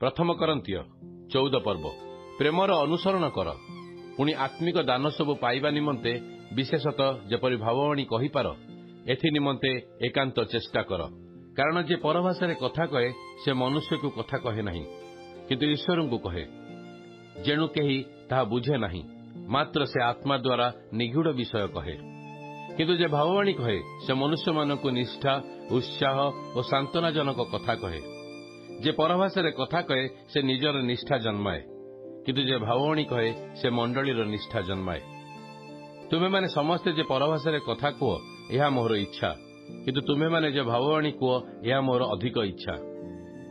प्रथम करंतिय 14 पर्व प्रेमर अनुसरण कर पुणी आत्मिक दान सबु पाइबा निमंते विशेषतः जेपरि भाववाणी कहिपार एथि निमंते एकांत चेष्टा कर। कारण जे परभाषा कथा कहे से मनुष्य को कथा कहे नहीं किंतु ईश्वर को कहे जेणु केही ताहा बुझे नहीं मात्र से आत्मा द्वारा निगूढ़ विषय कहे। किंतु जे भाववाणी कहे से मनुष्य मानक निष्ठा उत्साह और सांत्वनाजनक कथा कहे। जे परभाषा कथा कहे से निजर निष्ठा जन्माए किंतु जे भाववाणी कहे से मंडलीर निष्ठा जन्माए। तुम्हें माने समस्ते जे परभाषा कथा कह यह मोर इच्छा किंतु तुम्हें माने जे भाववाणी कह यह मोर अधिक इच्छा।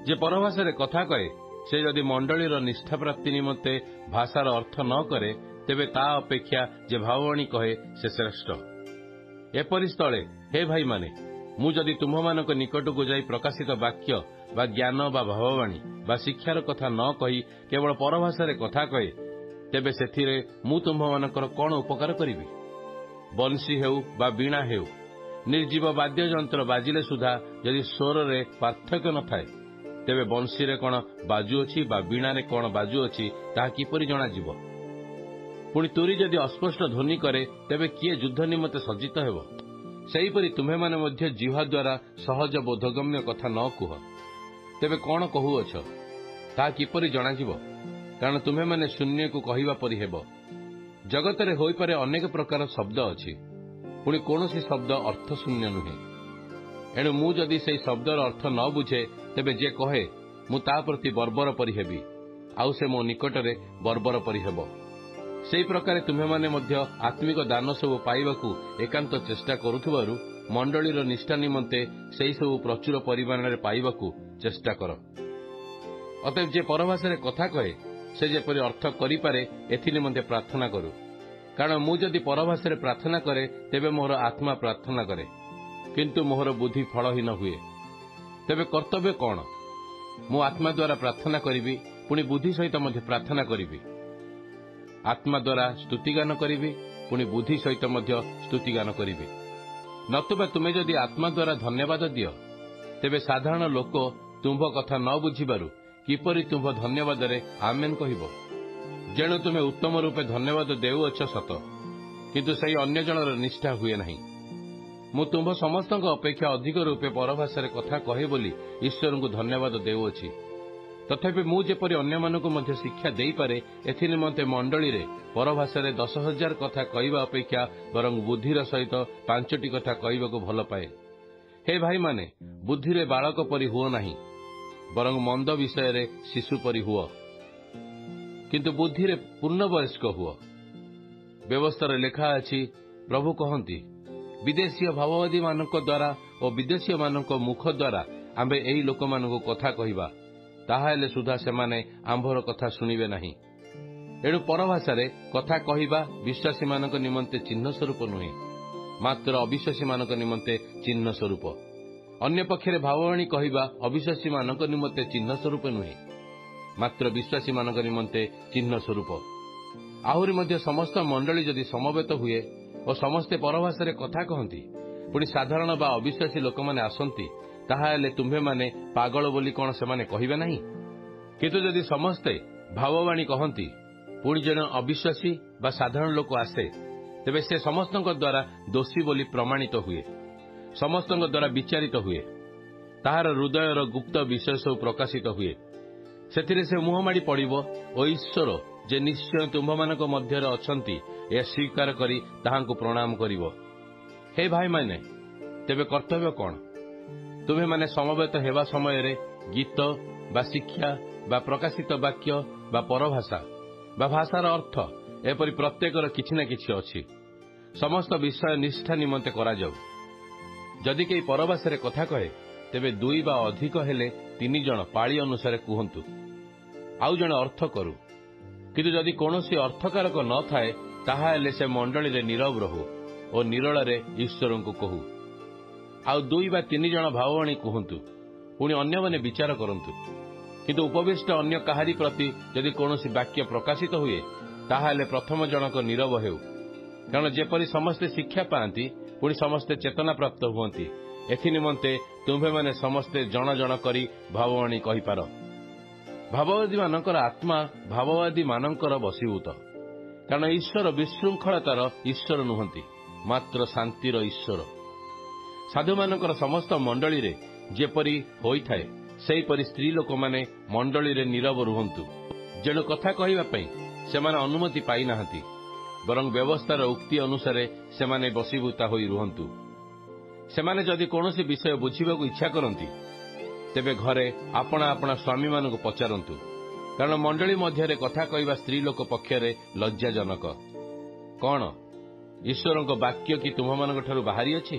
जे परभाषा कथा कहे से यदि मंडलीर निष्ठा प्राप्ति निमंते भाषार अर्थ न करे तेबे ता अपेक्षा जे भाववाणी कहे से श्रेष्ठ। एपरि स्थले हे भाई माने मु जदि तुम्भमानक निकट को जाई प्रकाशित वाक्य बा ज्ञान बा भाववाणी बा शिक्षार कथा न कही केवल परभाषा कथा कहे तेबे सेथिरे मु तुम्भमानकर कौन उपकार करिबि। बंशी हेउ बा वीणा हेउ निर्जीव वाद्य यंत्र बाजिले सुधा यदि स्वर रे पार्थक्य न थाए तेबे बंशी रे कौन बाजू अछि बा वीणा रे कौन बाजू अछि ताहा किपरि जणा जिवो। पुणी तुरी जदि अस्पष्ट ध्वनि करे तेबे किए युद्ध निमंते सज्जित हेबो। सेहीपरि तुम्हें माने मध्य जिह्वा द्वारा सहज बोधगम्य कथा न कुह तेबे कौन कहुअछ ताहा किपरि जणाजिवो। कारण तुम्हें माने शून्य को कहिबा परि हेबो। जगत रे होई पारे अनेक प्रकार शब्द अछि पुणी कोनोसी शब्द अर्थ शून्य नुहे। एणु मु जदि सेई शब्दर अर्थ न बुझे तेबे जे कहे मु ता प्रति बर्बर परि हेबि आउ से मो निकटरे बर्बर परि हेबो। सेई प्रकार तुम्हें माने मध्य आत्मिक दान सब पाइबाकू एकांत चेष्टा करुथुबारु मंडलीर निष्ठा निमंते सेई सब प्रचुर परिमाण रे पाइबाकू चेष्टा कर। अतएव जे परभाषा कथा कहे से जेपरि अर्थ करिपारे एथि निमंते प्रार्थना करू। कारण मु जदि परभाषा प्रार्थना करे तेबे मोर आत्मा प्रार्थना करे किंतु मोर बुद्धि फलहीन हुए तेबे कर्तव्य कौन। मु आत्मा द्वारा प्रार्थना करिबि पुणी बुद्धि सहित मध्य प्रार्थना करिबि। आत्मा द्वारा स्तुतिगान करिबि पुणी बुद्धि सहित मध्य स्तुतिगान करिबि। नतुबा तुमे जदि आत्मा द्वारा धन्यवाद दियो तेबे साधारण लोक तुम्भ कथा न बुझिबारु किपरि तुम्भ धन्यवाद रे आमेन कहिबो। जेणु तुमे उत्तम रूपे धन्यवाद देउअछ सत किंतु सही अन्य जनर निष्ठा हुए नहीं। मु तुम्भ समस्तक अपेक्षा अधिक रूपे परभाषा कथा कहे बोली ईश्वर को धन्यवाद देउअछि। तथापि मु जेपरि अन्य मानक मध्य शिक्षा देई पारे एथि निमंते मंडली रे परभाषा 10,000 कथा कहवा अपेक्षा बरं बुद्धिर सहित 5टी कथा कहवाको भल पाए। हे भाई माने बुद्धि रे बालक परि हुओ नहीं बरं मंद विषय रे शिशु परि हुओ किंतु बुद्धि रे पूर्ण वयस्क हुओ। व्यवस्था लेखा अछि प्रभु कहंती विदेशीय भाववादी मानक द्वारा और विदेशीय मानक मुख द्वारा आम्बे एही लोक मानक कथा कहिबा ताहाले सुधा सेमाने आंभर कथा शुणिबे नहीं। एणु परभाषा कथा कहिबा विश्वासी मानक निमंते चिन्ह स्वरूप नुहे मात्र अविश्वासी मानक निमंते चिन्ह स्वरूप। अन्य पक्षरे भाववाणी कहिबा अविश्वासी मानक निमंते चिन्ह स्वरूप नुहे मात्र विश्वासी मानक निमंते चिन्ह स्वरूप। आहुरी मध्य समस्त मंडली जदि समवेत हुए और समस्ते परभाषा कथा कहती पुणी साधारण बा अविश्वासी लोक माने आसंती ताहाले तुम्हे माने पागल बोली कौन से माने कहिबे नहीं। किंतु जदि समस्ते भाववाणी कहती पुणी जन अविश्वासी बा साधारण लोक आसे तेबे से समस्तक द्वारा दोषी बोली प्रमाणित हुए समस्तक द्वारा विचारित हुए ताहार हृदयर गुप्त विषय सब प्रकाशित हुए। सेथिरे से मुहमाड़ी पड़िबो ओ ईश्वर जे निश्चय तुम्भमानक मध्यरे अछंती ए स्वीकार करी ताहांकु प्रणाम करिवो। हे भाई माने तेबे कर्तव्य कौन। तुम्हें माने समवेत हेबा समय रे गीत बा शिक्षा बा प्रकाशित वाक्य बा परभाषा बा भाषार अर्थ एपरि प्रत्येकर किछि ना किछि अछि। समस्त विषय निष्ठा निमंते करा जाऊ। जदि केही परभाषा कथा कहे तेबे 2 बा अधिक हेले 3 जण पाळी अनुसार कुहंतु आउ जण अर्थ करू। किंतु जदि कोनोसी अर्थकारक न थाए ताहा हेले से मंडली रे नीरव रहू और निरला रे ईश्वर को कहू। आउ 2 बा 3 जण भाववाणी कुहंतु पुणी अन्य माने विचार करंतु। किंतु उपविष्ट अन्य काहारी प्रति जदि कोनोसी वाक्य प्रकाशित हुए ताहाले प्रथम जनक नीरव हेउ। कारण जेपरि समस्ते शिक्षा पाती पुणी समस्ते चेतना प्राप्त हुअंती एथि निमंते तुम्भे माने समस्ते जण जण करी भाववाणी कहि पार। ଭାବବାଦୀମାନଙ୍କର ଆତ୍ମା ଭାବବାଦୀମାନଙ୍କର ବଶୀଭୂତ, କାରଣ ଈଶ୍ୱର ବିଶୃଙ୍ଖଳତାର ଈଶ୍ୱର ନୁହନ୍ତି, ମାତ୍ର ଶାନ୍ତିର ଈଶ୍ୱର। ସାଧୁମାନଙ୍କର ସମସ୍ତ ମଣ୍ଡଳୀରେ ଯେପରି ହୋଇଥାଏ, ସେହିପରି ସ୍ତ୍ରୀ ଲୋକମାନେ ମଣ୍ଡଳୀରେ ନୀରବ ରୁହନ୍ତୁ। ଯେଣୁ କଥା କହିବା ପାଇଁ ସେମାନେ ଅନୁମତି ପାଇନାହାନ୍ତି, ବରଂ ବ୍ୟବସ୍ଥାର ଉକ୍ତି ଅନୁସାରେ ସେମାନେ ବଶୀଭୂତ ହୋଇ ରୁହନ୍ତୁ। ସେମାନେ ଯଦି କୌଣସି ବିଷୟ ବୁଝିବାକୁ ଇଚ୍ଛା କରନ୍ତି, ତେବେ ଘରେ ଆପଣା ଆପଣା ସ୍ୱାମୀମାନଙ୍କୁ ପଚାରନ୍ତୁ, କାରଣ ମଣ୍ଡଳୀ ମଧ୍ୟରେ କଥା କହିବା ସ୍ତ୍ରୀ ଲୋକ ପକ୍ଷରେ ଲଜ୍ଜାଜନକ। କଣ ଈଶ୍ୱରଙ୍କ ବାକ୍ୟ କି ତୁମମାନଙ୍କଠାରୁ ବାହାରିଅଛି,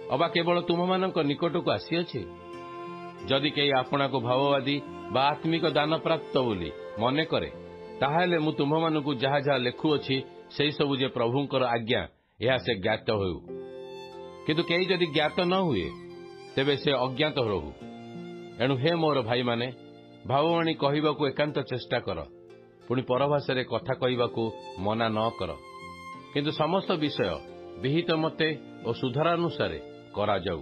ଅବା କେବଳ ତୁମମାନଙ୍କ ନିକଟକୁ ଆସିଅଛି? ଯଦି କେହି ଆପଣାକୁ ଭାବବାଦୀ ବା ଆତ୍ମିକ ଦାନପ୍ରାପ୍ତ ବୋଲି ମନେ କରେ, ତାହେଲେ ମୁଁ ତୁମମାନଙ୍କୁ ଯାହା ଯାହା ଲେଖୁଅଛି, ସେହିସବୁ ଯେ ପ୍ରଭୁଙ୍କର ଆଜ୍ଞା, ଏହା ସେ ଜ୍ଞାତ ହେଉ। କିନ୍ତୁ କେହି ଯଦି ଜ୍ଞାତ ନ ହୁଏ, ତେବେ ସେ ଅଜ୍ଞାତ ରହୁ। ଏଣୁ ହେ ମୋର ଭାଇମାନେ, ଭାବବାଣୀ କହିବାକୁ ଏକାନ୍ତ ଚେଷ୍ଟା କର, ପୁଣି ପରଭାଷାରେ କଥା କହିବାକୁ ମନା ନ କର। କିନ୍ତୁ ସମସ୍ତ ବିଷୟ ବିହିତ ମତେ ଓ ସୁଧାରାନୁସାରେ କରାଯାଉ।